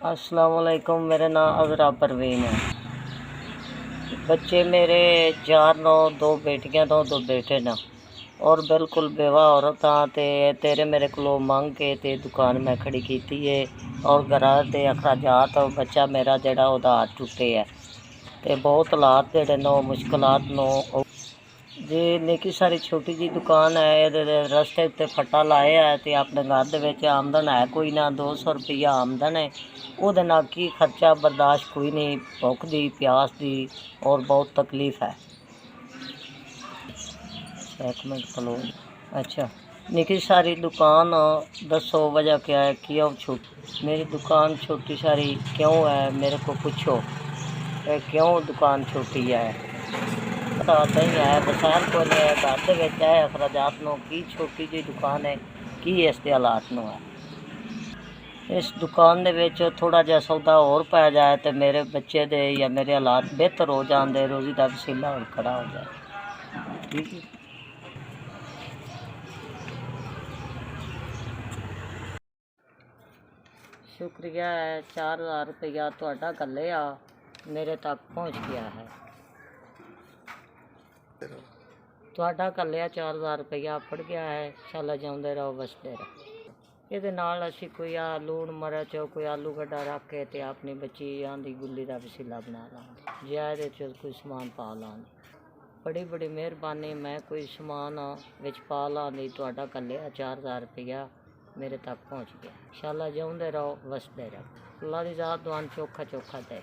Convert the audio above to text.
अस्सलाम वालेकुम। मेरा नाम अज़रा परवीन है। बच्चे मेरे 4 नौ, 2 बेटियां तो 2 बेटे ना, और बिल्कुल बेवा औरत हाँ। ते तेरे मेरे को मंग के ते दुकान मैं खड़ी की है, और घरा दे अखराजात और बच्चा मेरा जड़ा ओदा हाथ टुटे है। ते बहुत हालात जेड़े नो मुश्किलात नो जी। निकी सारी छोटी जी दुकान है, ये रस्ते उत्ते फट्टा लाया है। तो अपने घर दे विच आमदन है कोई ना, 200 रुपया आमदन है। ਉਹਦੇ ਨਾਲ की खर्चा बर्दाश्त कोई नहीं, भुख दी प्यास दी और बहुत तकलीफ़ है। एक मिनट खलो। अच्छा, निकी सारी दुकान दसो वजह क्या है, क्यों मेरी दुकान छोटी सारी क्यों है, मेरे को पूछो क्यों दुकान छोटी है। पता नहीं है, बसार को नहीं है, घर के विच है अखराजात नो की छोटी जी दुकान है, की इसके हालात नो है। इस दुकान दे विच थोड़ा जिहा सौदा होर पै जाए तो मेरे बच्चे दे या मेरे हालात बेहतर हो जाते, रोज़ी का वसीला होर खड़ा हो जाए। ठीक है। शुक्रिया है, 4000 रुपया तुहाडा घल्लिया मेरे तक पहुँच गया है। तुहाडा घल्लिया 4000 रुपया पड़ गया है। शाला जाऊंदे रहो, बसते रहो। ਇਹਦੇ ਨਾਲ ਅਸੀਂ ਕੋਈ ਆ ਲੂਣ ਮਿਰਚ ਕੋਈ ਆਲੂ ਗड्ढा ਰੱਖ ਕੇ ਤੇ ਆਪਣੀ ਬੱਚੀਆਂ ਦੀ ਗੁੱਲੀ ਦਾ ਵਸੀਲਾ ਬਣਾ ਲਾਂਗੇ, ਜਾਂ ਇਹਦੇ 'ਚ ਕੋਈ ਸਮਾਨ ਪਾ ਲਾਂਗੇ। ਬੜੀ ਬੜੀ ਮਿਹਰਬਾਨੀ, ਮੈਂ ਕੋਈ ਸਮਾਨ ਵਿੱਚ ਪਾ ਲਾਂਗੀ। ਤੁਹਾਡਾ ਘੱਲਿਆ 4000 रुपया मेरे तक पहुँच गया। इंशाअल्लाह जिਉਂਦੇ ਰਹੋ, ਵਸਦੇ ਰਹੋ। अल्लाह ਦੀ ज़ात दुआन चोखा चोखा दे।